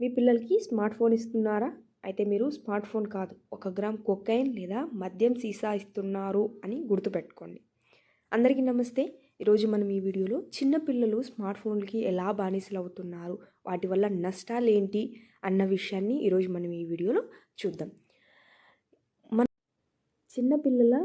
మీ పిల్లలకి smart phone ఇస్తున్నారా? అయితే మీరు స్మార్ట్ ఫోన్ కాదు, 1 గ్రామ్ కొకైన్ లేదా మద్యం సీసా ఇస్తున్నారు అని గుర్తుపెట్టుకోండి. అందరికీ నమస్తే. ఈరోజు మనం ఈ వీడియోలో చిన్న పిల్లలు స్మార్ట్ ఫోన్లకి ఎలా బానిసలవుతున్నారు, వాటి వల్ల నష్టాలేంటి అన్న విషయాన్ని ఈరోజు మనం ఈ వీడియోలో చూద్దాం. చిన్న పిల్లల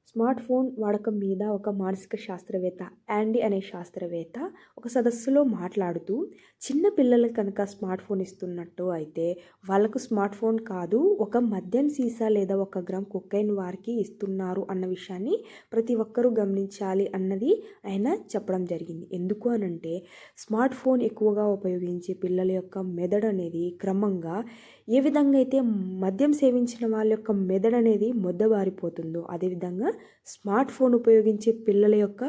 స్మార్ట్ ఫోన్ వాడకం మీద ఒక మానసిక శాస్త్రవేత్త యాండీ అనే శాస్త్రవేత్త ఒక సదస్సులో మాట్లాడుతూ, చిన్న పిల్లలకు కనుక స్మార్ట్ ఫోన్ ఇస్తున్నట్టు అయితే వాళ్ళకు స్మార్ట్ ఫోన్ కాదు, ఒక మద్యం సీసా లేదా 1 గ్రామ్ కొకైన్ వారికి ఇస్తున్నారు అన్న విషయాన్ని ప్రతి ఒక్కరూ గమనించాలి అన్నది ఆయన చెప్పడం జరిగింది. ఎందుకు అనంటే, స్మార్ట్ ఫోన్ ఎక్కువగా ఉపయోగించే పిల్లల యొక్క మెదడు అనేది క్రమంగా ఏ విధంగా అయితే మద్యం సేవించిన వాళ్ళ యొక్క మెదడు అనేది మొద్దబారిపోతుందో, అదేవిధంగా స్మార్ట్ ఫోన్ ఉపయోగించే పిల్లల యొక్క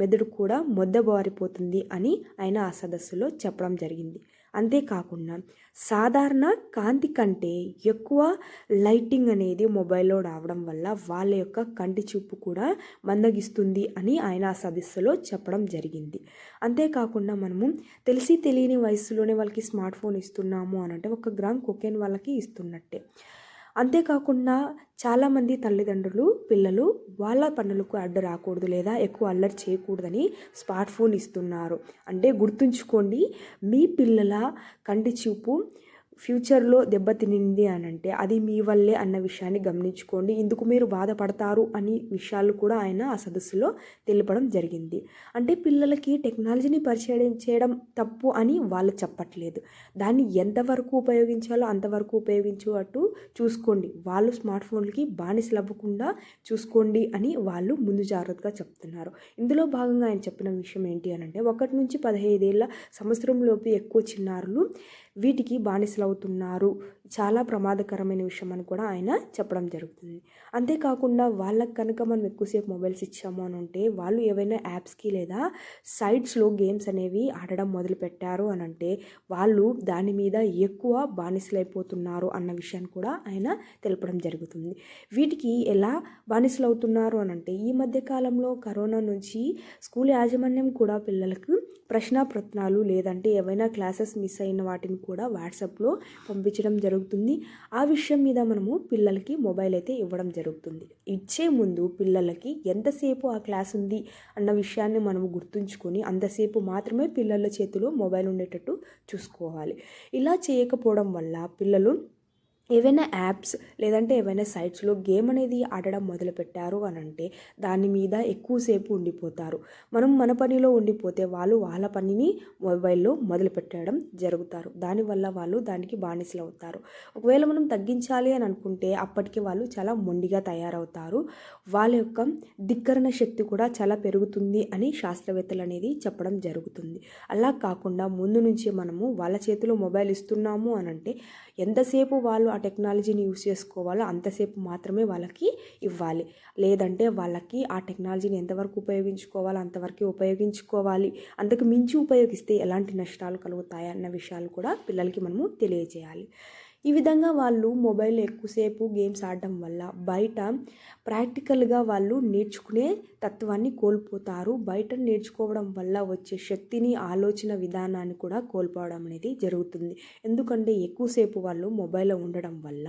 మెదడు కూడా మొద్దబారిపోతుంది అని ఆయన ఆ సదస్సులో చెప్పడం జరిగింది. అంతేకాకుండా సాధారణ కాంతి కంటే ఎక్కువ లైటింగ్ అనేది మొబైల్లో రావడం వల్ల వాళ్ళ యొక్క కంటి చూపు కూడా మందగిస్తుంది అని ఆయన ఆ సదస్సులో చెప్పడం జరిగింది. అంతేకాకుండా మనము తెలిసి తెలియని వయసులోనే వాళ్ళకి స్మార్ట్ ఫోన్ ఇస్తున్నాము అనంటే 1 గ్రామ్ కొకైన్ వాళ్ళకి ఇస్తున్నట్టే. అంతేకాకుండా చాలామంది తల్లిదండ్రులు పిల్లలు వాళ్ళ పనులకు అడ్డు రాకూడదు లేదా ఎక్కువ అల్లరి చేయకూడదని స్మార్ట్ ఫోన్ ఇస్తున్నారు. అంటే గుర్తుంచుకోండి, మీ పిల్లల కంటి చూపు ఫ్యూచర్లో దెబ్బతినింది అనంటే అది మీ వల్లే అన్న విషయాన్ని గమనించుకోండి. ఇందుకు మీరు బాధపడతారు అని విషయాలు కూడా ఆయన ఆ సదస్సులో తెలపడం జరిగింది. అంటే పిల్లలకి టెక్నాలజీని పరిచయం చేయడం తప్పు అని వాళ్ళు చెప్పట్లేదు. దాన్ని ఎంతవరకు ఉపయోగించాలో అంతవరకు ఉపయోగించేటట్టు చూసుకోండి. వాళ్ళు స్మార్ట్ ఫోన్లకి బానిసలు అవ్వకుండా చూసుకోండి అని వాళ్ళు ముందు జాగ్రత్తగా చెప్తున్నారు. ఇందులో భాగంగా ఆయన చెప్పిన విషయం ఏంటి అనంటే, 1 నుంచి 15 ఏళ్ళ సంవత్సరంలోపు ఎక్కువ చిన్నారులు వీటికి బానిసలు అవుతున్నారు. చాలా ప్రమాదకరమైన విషయం అని కూడా ఆయన చెప్పడం జరుగుతుంది. అంతేకాకుండా వాళ్ళకి కనుక మనం ఎక్కువసేపు మొబైల్స్ ఇచ్చాము అని అంటే, వాళ్ళు ఏవైనా యాప్స్కి లేదా సైట్స్లో గేమ్స్ అనేవి ఆడడం మొదలుపెట్టారు అని అంటే వాళ్ళు దాని మీద ఎక్కువ బానిసలైపోతున్నారు అన్న విషయాన్ని కూడా ఆయన తెలపడం జరుగుతుంది. వీటికి ఎలా బానిసలు అవుతున్నారు అని అంటే, ఈ మధ్య కాలంలో కరోనా నుంచి స్కూల్ యాజమాన్యం కూడా పిల్లలకు ప్రశ్నాపత్రాలు లేదంటే ఏవైనా క్లాసెస్ మిస్ అయిన వాటిని కూడా వాట్సాప్లో పంపించడం జరుగుతుంది. ఆ విషయం మీద మనము పిల్లలకి మొబైల్ అయితే ఇవ్వడం జరుగుతుంది. ఇచ్చే ముందు పిల్లలకి ఎంతసేపు ఆ క్లాస్ ఉంది అన్న విషయాన్ని మనము గుర్తుంచుకొని అంతసేపు మాత్రమే పిల్లల చేతిలో మొబైల్ ఉండేటట్టు చూసుకోవాలి. ఇలా చేయకపోవడం వల్ల పిల్లలు ఏవైనా యాప్స్ లేదంటే ఏవైనా సైట్స్లో గేమ్ అనేది ఆడడం మొదలుపెట్టారు అని అంటే దాని మీద ఎక్కువసేపు ఉండిపోతారు. మనం మన పనిలో ఉండిపోతే వాళ్ళు వాళ్ళ పనిని మొబైల్లో మొదలుపెట్టడం జరుగుతారు. దానివల్ల వాళ్ళు దానికి బానిసలు అవుతారు. ఒకవేళ మనం తగ్గించాలి అని అనుకుంటే అప్పటికి వాళ్ళు చాలా మొండిగా తయారవుతారు. వాళ్ళ యొక్క ధిక్కరణ శక్తి కూడా చాలా పెరుగుతుంది అని శాస్త్రవేత్తలు అనేది చెప్పడం జరుగుతుంది. అలా కాకుండా ముందు నుంచి మనము వాళ్ళ చేతిలో మొబైల్ ఇస్తున్నాము అని అంటే ఎంతసేపు వాళ్ళు ఆ టెక్నాలజీని యూస్ చేసుకోవాలో అంతసేపు మాత్రమే వాళ్ళకి ఇవ్వాలి. లేదంటే వాళ్ళకి ఆ టెక్నాలజీని ఎంతవరకు ఉపయోగించుకోవాలో అంతవరకు ఉపయోగించుకోవాలి. అంతకు మించి ఉపయోగిస్తే ఎలాంటి నష్టాలు కలుగుతాయి అన్న విషయాలు కూడా పిల్లలకి మనము తెలియజేయాలి. ఈ విధంగా వాళ్ళు మొబైల్లో ఎక్కువసేపు గేమ్స్ ఆడడం వల్ల బయట ప్రాక్టికల్గా వాళ్ళు నేర్చుకునే తత్వాన్ని కోల్పోతారు. బయట నేర్చుకోవడం వల్ల వచ్చే శక్తిని, ఆలోచన విధానాన్ని కూడా కోల్పోవడం అనేది జరుగుతుంది. ఎందుకంటే ఎక్కువసేపు వాళ్ళు మొబైల్లో ఉండడం వల్ల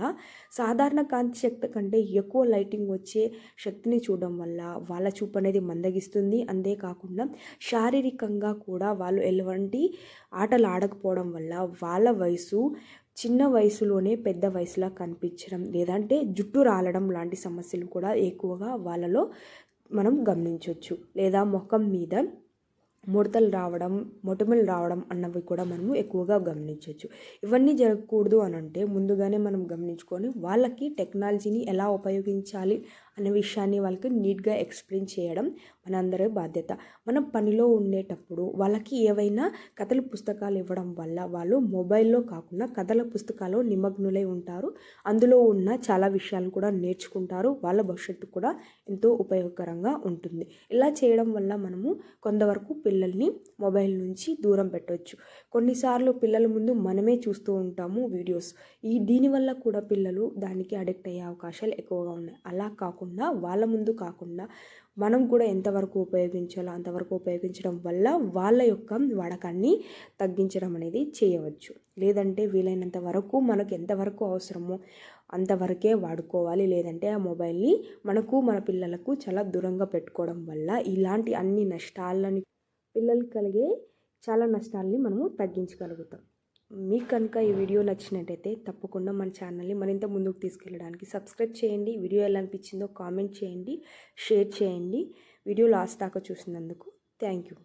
సాధారణ కాంతి శక్తి కంటే ఎక్కువ లైటింగ్ వచ్చే శక్తిని చూడడం వల్ల వాళ్ళ చూపు అనేది మందగిస్తుంది. అంతేకాకుండా శారీరకంగా కూడా వాళ్ళు ఎలాంటి ఆటలు ఆడకపోవడం వల్ల వాళ్ళ వయసు చిన్న వయసులోనే పెద్ద వయసులా కనిపించడం లేదంటే జుట్టు రాలడం లాంటి సమస్యలు కూడా ఎక్కువగా వాళ్ళలో మనం గమనించవచ్చు. లేదా ముఖం మీద ముడతలు రావడం, మొటిమలు రావడం అన్నవి కూడా మనము ఎక్కువగా గమనించవచ్చు. ఇవన్నీ జరగకూడదు అని అంటే ముందుగానే మనం గమనించుకొని వాళ్ళకి టెక్నాలజీని ఎలా ఉపయోగించాలి అనే విషయాన్ని వాళ్ళకి నీట్గా ఎక్స్ప్లెయిన్ చేయడం మనందరి బాధ్యత. మనం పనిలో ఉండేటప్పుడు వాళ్ళకి ఏవైనా కథల పుస్తకాలు ఇవ్వడం వల్ల వాళ్ళు మొబైల్లో కాకుండా కథల పుస్తకాలు నిమగ్నులై ఉంటారు. అందులో ఉన్న చాలా విషయాలు కూడా నేర్చుకుంటారు. వాళ్ళ భవిష్యత్తు కూడా ఎంతో ఉపయోగకరంగా ఉంటుంది. ఇలా చేయడం వల్ల మనము కొంతవరకు పిల్లల్ని మొబైల్ నుంచి దూరం పెట్టవచ్చు. కొన్నిసార్లు పిల్లల ముందు మనమే చూస్తూ ఉంటాము వీడియోస్. దీనివల్ల కూడా పిల్లలు దానికి అడిక్ట్ అయ్యే అవకాశాలు ఎక్కువగా ఉన్నాయి. అలా కాకుండా వాళ్ళ ముందు కాకుండా మనం కూడా ఎంతవరకు ఉపయోగించాలో అంతవరకు ఉపయోగించడం వల్ల వాళ్ళ యొక్క వాడకాన్ని తగ్గించడం అనేది చేయవచ్చు. లేదంటే వీలైనంత వరకు మనకు ఎంతవరకు అవసరమో అంతవరకే వాడుకోవాలి. లేదంటే ఆ మొబైల్ని మనకు మన పిల్లలకు చాలా దూరంగా పెట్టుకోవడం వల్ల ఇలాంటి అన్ని నష్టాలని పిల్లలకి కలిగే చాలా నష్టాలని మనము తగ్గించగలుగుతాం. మీకు కనుక ఈ వీడియో నచ్చినట్టయితే తప్పకుండా మన ఛానల్ని మరింత ముందుకు తీసుకెళ్ళడానికి సబ్స్క్రైబ్ చేయండి. వీడియో ఎలా అనిపించిందో కామెంట్ చేయండి, షేర్ చేయండి. వీడియో లాస్ట్ దాకా చూసినందుకు థ్యాంక్ యూ.